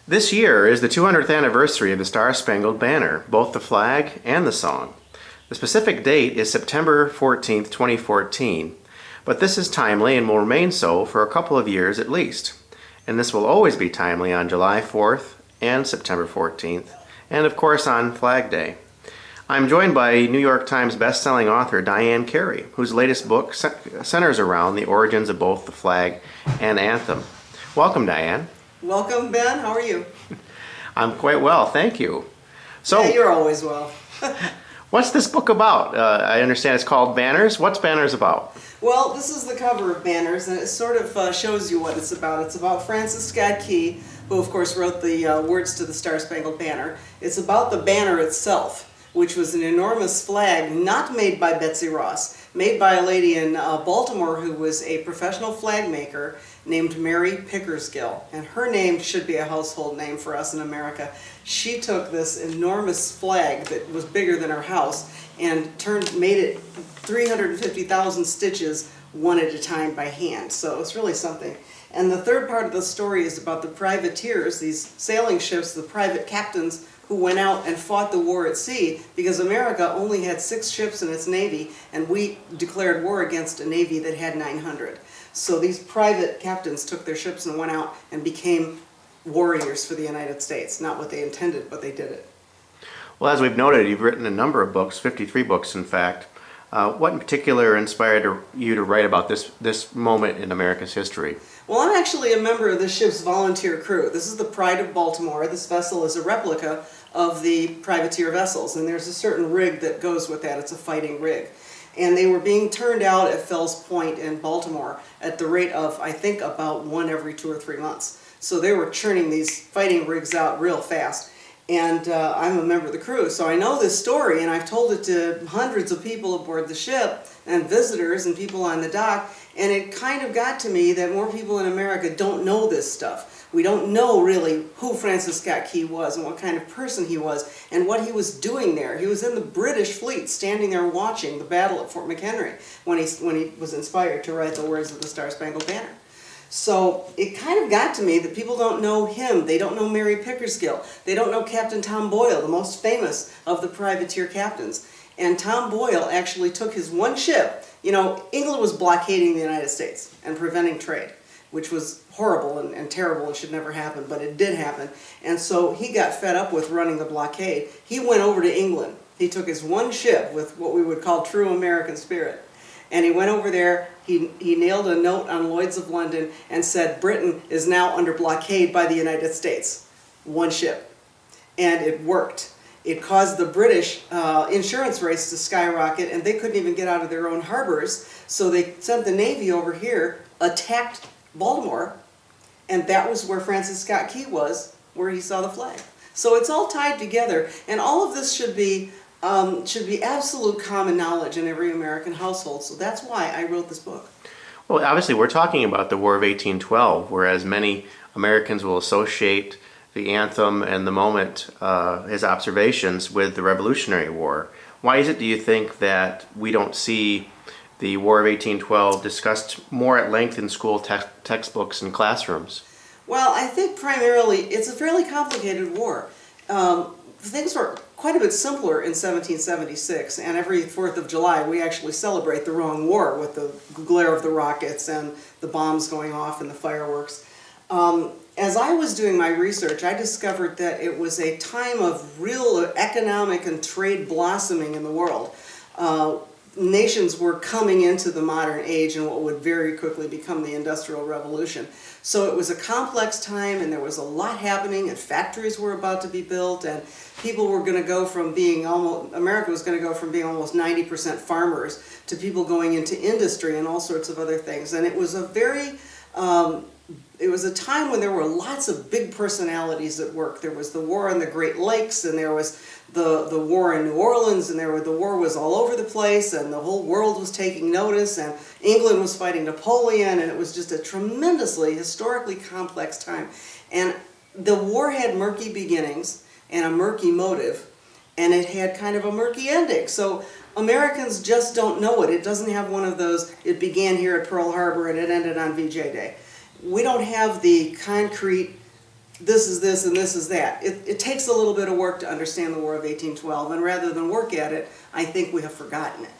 This year is the 200th anniversary of the Star-Spangled Banner, both the flag and the song. The specific date is September 14th, 2014, but this is timely and will remain so for a couple of years at least. And this will always be timely on July 4th and September 14th, and of course on Flag Day. I'm joined by New York Times best-selling author Diane Carey, whose latest book centers around the origins of both the flag and anthem. Welcome, Diane. Welcome, Ben. How are you? I'm quite well, thank you. So, yeah, you're always well. What's this book about? I understand it's called Banners. What's Banners about? Well, this is the cover of Banners, and it sort of shows you what it's about. It's about Francis Scott Key, who of course wrote the words to the Star-Spangled Banner. It's about the banner itself, which was an enormous flag not made by Betsy Ross, made by a lady in Baltimore who was a professional flag maker named Mary Pickersgill, and her name should be a household name for us in America. She took this enormous flag that was bigger than her house and made it 350,000 stitches one at a time by hand, so it's really something. And the third part of the story is about the privateers, these sailing ships, the private captains who went out and fought the war at sea, because America only had 6 ships in its navy, and we declared war against a navy that had 900. So these private captains took their ships and went out and became warriors for the United States. Not what they intended, but they did it. Well, as we've noted, you've written a number of books, 53 books in fact. What in particular inspired you to write about this moment in America's history? Well, I'm actually a member of the ship's volunteer crew. This is the Pride of Baltimore. This vessel is a replica of the privateer vessels, and there's a certain rig that goes with that. It's a fighting rig. And they were being turned out at Fells Point in Baltimore at the rate of, I think, about one every 2 or 3 months. So they were churning these fighting rigs out real fast. And I'm a member of the crew, so I know this story, and I've told it to hundreds of people aboard the ship and visitors and people on the dock, and it kind of got to me that more people in America don't know this stuff. We don't know really who Francis Scott Key was and what kind of person he was and what he was doing there. He was in the British fleet standing there watching the battle at Fort McHenry when he was inspired to write the words of the Star-Spangled Banner. So it kind of got to me that people don't know him, they don't know Mary Pickersgill, they don't know Captain Tom Boyle, the most famous of the privateer captains. And Tom Boyle actually took his one ship. You know, England was blockading the United States and preventing trade, which was horrible and terrible and should never happen, but it did happen. And so he got fed up with running the blockade. He went over to England. He took his one ship with what we would call true American spirit. And he went over there, he nailed a note on Lloyd's of London and said, Britain is now under blockade by the United States. One ship. And it worked. It caused the British insurance rates to skyrocket, and they couldn't even get out of their own harbors. So they sent the Navy over here, attacked Baltimore, and that was where Francis Scott Key was, where he saw the flag. So it's all tied together, and all of this should be absolute common knowledge in every American household. So that's why I wrote this book. Well, obviously we're talking about the War of 1812, whereas many Americans will associate the anthem and the moment, his observations, with the Revolutionary War. Why is it, do you think, that we don't see the War of 1812 discussed more at length in school textbooks and classrooms? Well, I think primarily it's a fairly complicated war. Things were quite a bit simpler in 1776, and every 4th of July we actually celebrate the wrong war with the glare of the rockets and the bombs going off and the fireworks. As I was doing my research, I discovered that it was a time of real economic and trade blossoming in the world. Nations were coming into the modern age and what would very quickly become the Industrial Revolution. So it was a complex time, and there was a lot happening, and factories were about to be built, and people were going to go from being America was going to go from being almost 90% farmers to people going into industry and all sorts of other things. And it was a it was a time when there were lots of big personalities at work. There was the war on the Great Lakes, and there was the war in New Orleans, and the war was all over the place, and the whole world was taking notice, and England was fighting Napoleon, and it was just a tremendously historically complex time. And the war had murky beginnings and a murky motive, and it had kind of a murky ending. So Americans just don't know it. It doesn't have one of those, it began here at Pearl Harbor and it ended on VJ Day. We don't have the concrete this is this and this is that. It takes a little bit of work to understand the War of 1812, and rather than work at it, I think we have forgotten it.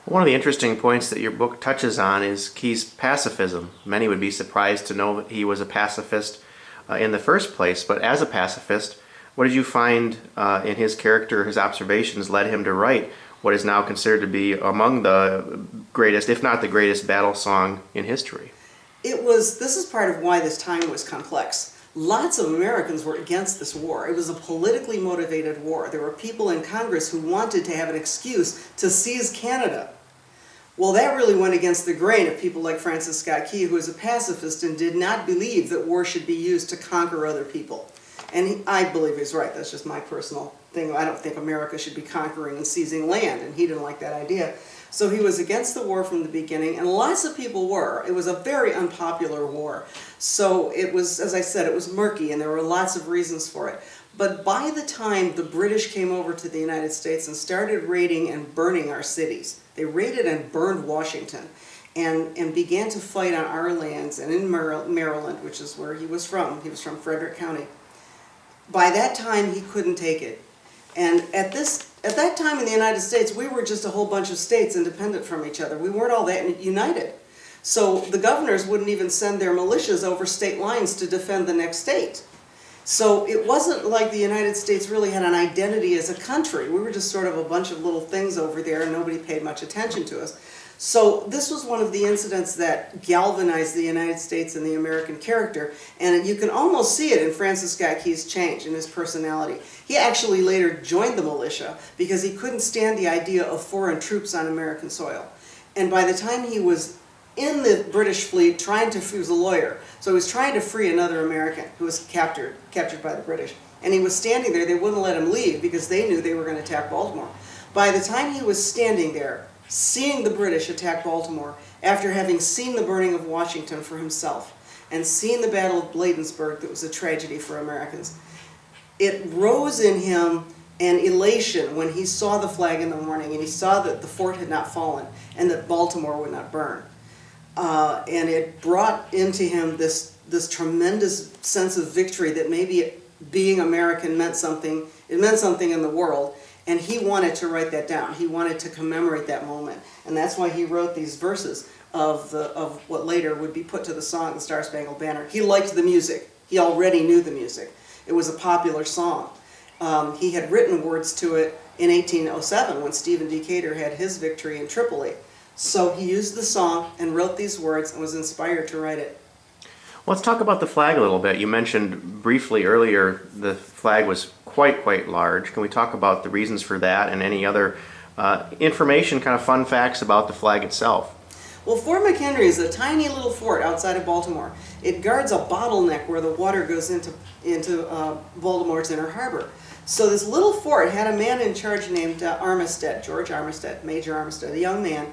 One of the interesting points that your book touches on is Key's pacifism. Many would be surprised to know that he was a pacifist in the first place, but as a pacifist, what did you find in his character, his observations led him to write what is now considered to be among the greatest, if not the greatest, battle song in history? This is part of why this time was complex. Lots of Americans were against this war. It was a politically motivated war. There were people in Congress who wanted to have an excuse to seize Canada. Well, that really went against the grain of people like Francis Scott Key, who was a pacifist and did not believe that war should be used to conquer other people. And I believe he's right. That's just my personal thing. I don't think America should be conquering and seizing land, and he didn't like that idea. So he was against the war from the beginning, and lots of people were. It was a very unpopular war. So it was, as I said, it was murky, and there were lots of reasons for it. But by the time the British came over to the United States and started raiding and burning our cities, they raided and burned Washington and began to fight on our lands and in Maryland, which is where he was from. He was from Frederick County. By that time, he couldn't take it. And at that time in the United States, we were just a whole bunch of states independent from each other. We weren't all that united. So the governors wouldn't even send their militias over state lines to defend the next state. So it wasn't like the United States really had an identity as a country. We were just sort of a bunch of little things over there, and nobody paid much attention to us. So this was one of the incidents that galvanized the United States and the American character, and you can almost see it in Francis Scott Key's change in his personality. He actually later joined the militia because he couldn't stand the idea of foreign troops on American soil. And by the time he was in the British fleet he was a lawyer, so he was trying to free another American who was captured by the British. And he was standing there, they wouldn't let him leave because they knew they were going to attack Baltimore. By the time he was standing there, seeing the British attack Baltimore, after having seen the burning of Washington for himself, and seeing the Battle of Bladensburg that was a tragedy for Americans, it rose in him an elation when he saw the flag in the morning and he saw that the fort had not fallen and that Baltimore would not burn. And it brought into him this tremendous sense of victory that maybe being American meant something. It meant something in the world, and he wanted to write that down. He wanted to commemorate that moment, and that's why he wrote these verses of what later would be put to the song, the Star-Spangled Banner. He liked the music. He already knew the music. It was a popular song. He had written words to it in 1807 when Stephen Decatur had his victory in Tripoli. So he used the song and wrote these words and was inspired to write it. Let's talk about the flag a little bit. You mentioned briefly earlier the flag was quite large. Can we talk about the reasons for that and any other information, kind of fun facts about the flag itself? Well, Fort McHenry is a tiny little fort outside of Baltimore. It guards a bottleneck where the water goes into Baltimore's inner harbor. So this little fort had a man in charge named Armistead, George Armistead, Major Armistead, a young man,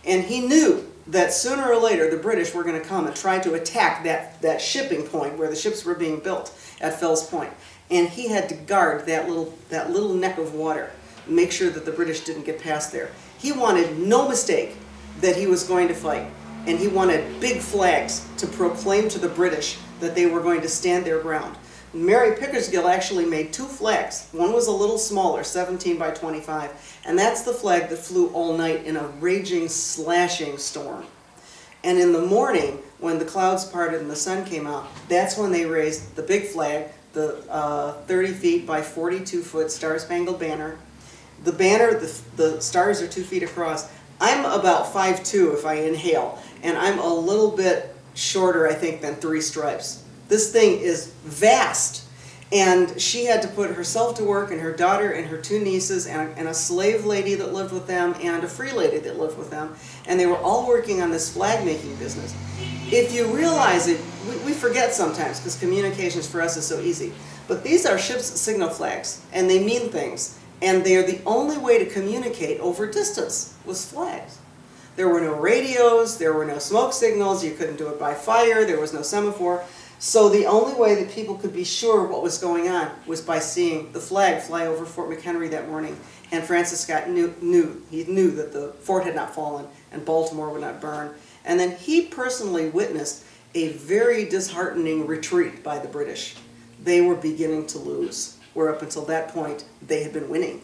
and he knew that sooner or later the British were going to come and try to attack that shipping point where the ships were being built at Fells Point. And he had to guard that little neck of water, make sure that the British didn't get past there. He wanted no mistake that he was going to fight, and he wanted big flags to proclaim to the British that they were going to stand their ground. Mary Pickersgill actually made two flags. One was a little smaller, 17 by 25, and that's the flag that flew all night in a raging, slashing storm. And in the morning, when the clouds parted and the sun came out, that's when they raised the big flag, the 30 feet by 42 foot Star-Spangled Banner. The banner, the stars are 2 feet across. I'm about 5'2" if I inhale, and I'm a little bit shorter, I think, than 3 stripes. This thing is vast, and she had to put herself to work, and her daughter and her 2 nieces and a slave lady that lived with them and a free lady that lived with them, and they were all working on this flag making business. If you realize it, we forget sometimes because communications for us is so easy, but these are ship's signal flags, and they mean things, and they are the only way to communicate over distance was flags. There were no radios, there were no smoke signals, you couldn't do it by fire, there was no semaphore. So the only way that people could be sure what was going on was by seeing the flag fly over Fort McHenry that morning. And Francis Scott knew that the fort had not fallen and Baltimore would not burn. And then he personally witnessed a very disheartening retreat by the British. they were beginning to lose, where up until that point they had been winning.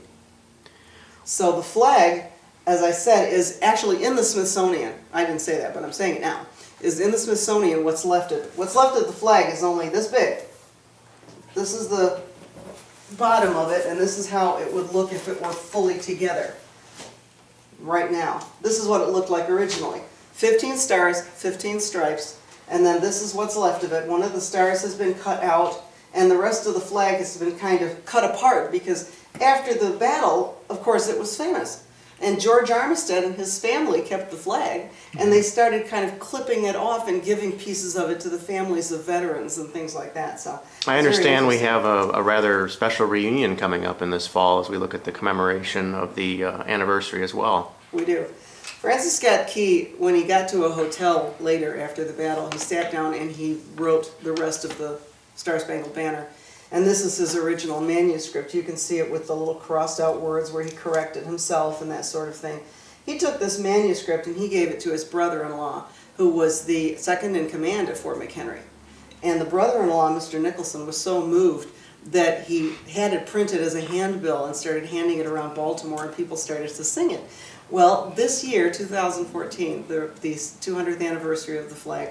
So the flag, as I said, is actually in the Smithsonian. I didn't say that, but I'm saying it now. Is in the Smithsonian. What's left of the flag is only this big. This is the bottom of it, and this is how it would look if it were fully together. Right now, this is what it looked like originally. 15 stars, 15 stripes, and then this is what's left of it. One of the stars has been cut out, and the rest of the flag has been kind of cut apart, because after the battle, of course, it was famous. And George Armistead and his family kept the flag, and they started kind of clipping it off and giving pieces of it to the families of veterans and things like that. So I understand we have a rather special reunion coming up in this fall as we look at the commemoration of the anniversary as well. We do. Francis Scott Key, when he got to a hotel later after the battle, he sat down and he wrote the rest of the Star-Spangled Banner. And this is his original manuscript. You can see it with the little crossed out words where he corrected himself and that sort of thing. He took this manuscript and he gave it to his brother-in-law, who was the second in command at Fort McHenry. And the brother-in-law, Mr. Nicholson, was so moved that he had it printed as a handbill and started handing it around Baltimore, and people started to sing it. Well, this year, 2014, the 200th anniversary of the flag,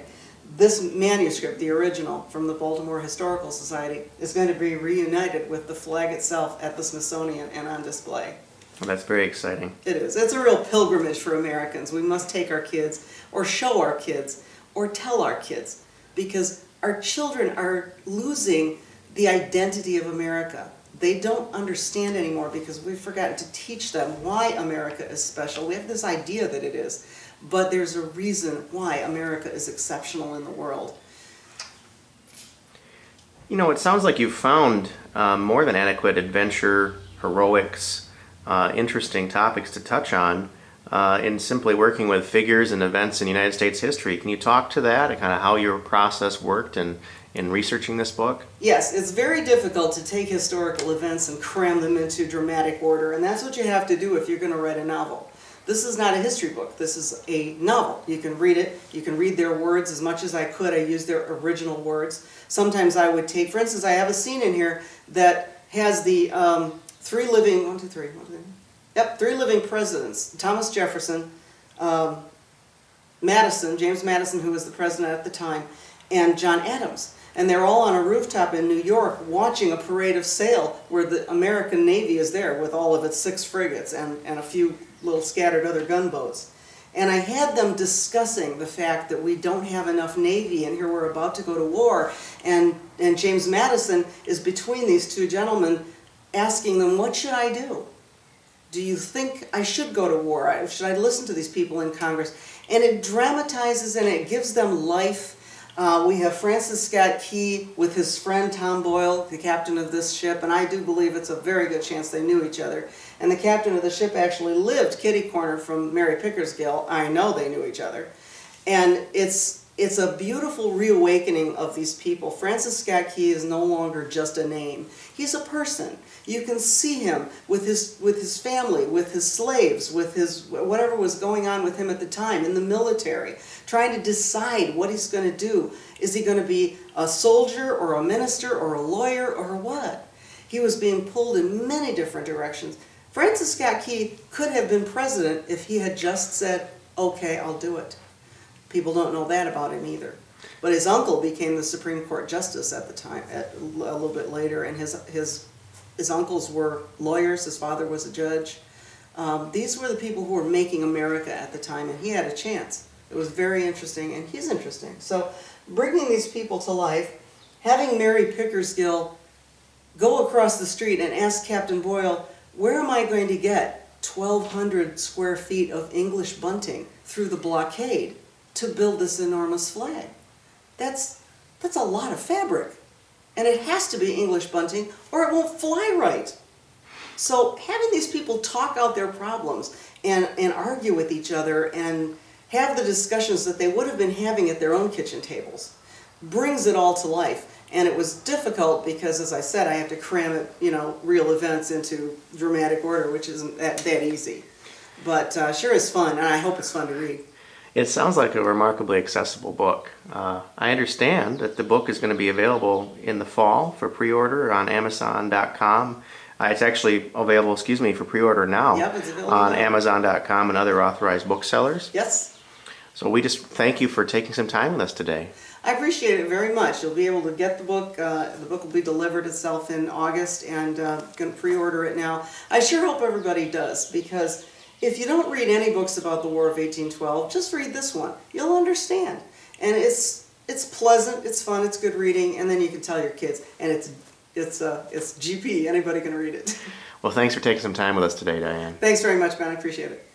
this manuscript, the original from the Baltimore Historical Society, is going to be reunited with the flag itself at the Smithsonian and on display. Well, that's very exciting. It is. It's a real pilgrimage for Americans. We must take our kids, or show our kids, or tell our kids, because our children are losing the identity of America. They don't understand anymore because we've forgotten to teach them why America is special. We have this idea that it is, but there's a reason why America is exceptional in the world. You know, it sounds like you've found more than adequate adventure, heroics, interesting topics to touch on in simply working with figures and events in United States history. Can you talk to that and kind of how your process worked in researching this book? Yes, it's very difficult to take historical events and cram them into dramatic order, and that's what you have to do if you're going to write a novel. This is not a history book. This is a novel. You can read it. You can read their words as much as I could. I used their original words. Sometimes I would take, for instance, I have a scene in here that has the three living presidents. Thomas Jefferson, Madison, James Madison, who was the president at the time, and John Adams. And they're all on a rooftop in New York watching a parade of sail where the American Navy is there with all of its 6 frigates and a few little scattered other gunboats. And I had them discussing the fact that we don't have enough Navy and here we're about to go to war. And James Madison is between these two gentlemen asking them, what should I do? Do you think I should go to war? Should I listen to these people in Congress? And it dramatizes and it gives them life. We have Francis Scott Key with his friend Tom Boyle, the captain of this ship, and I do believe it's a very good chance they knew each other. And the captain of the ship actually lived kitty corner from Mary Pickersgill. I know they knew each other. And it's a beautiful reawakening of these people. Francis Scott Key is no longer just a name. He's a person. You can see him with his family, with his slaves, with his whatever was going on with him at the time in the military, trying to decide what he's going to do. Is he going to be a soldier or a minister or a lawyer or what? He was being pulled in many different directions. Francis Scott Key could have been president if he had just said, okay, I'll do it. People don't know that about him either. But his uncle became the Supreme Court Justice at the time, a little bit later, and his uncles were lawyers, his father was a judge. These were the people who were making America at the time, and he had a chance. It was very interesting, and he's interesting. So bringing these people to life, having Mary Pickersgill go across the street and ask Captain Boyle, where am I going to get 1,200 square feet of English bunting through the blockade to build this enormous flag? That's a lot of fabric. And it has to be English bunting or it won't fly right. So having these people talk out their problems and argue with each other and have the discussions that they would have been having at their own kitchen tables brings it all to life. And it was difficult because, as I said, I have to cram it, real events into dramatic order, which isn't that easy. But sure is fun, and I hope it's fun to read. It sounds like a remarkably accessible book. I understand that the book is going to be available in the fall for pre-order on Amazon.com. It's actually available, for pre-order now Yep, it's available on now. Amazon.com and other authorized booksellers. Yes. So we just thank you for taking some time with us today. I appreciate it very much. You'll be able to get the book. The book will be delivered itself in August, and going to pre-order it now. I sure hope everybody does, because if you don't read any books about the War of 1812, just read this one. You'll understand. And it's pleasant, it's fun, it's good reading, and then you can tell your kids. And it's GP. Anybody can read it. Well, thanks for taking some time with us today, Diane. Thanks very much, Ben. I appreciate it.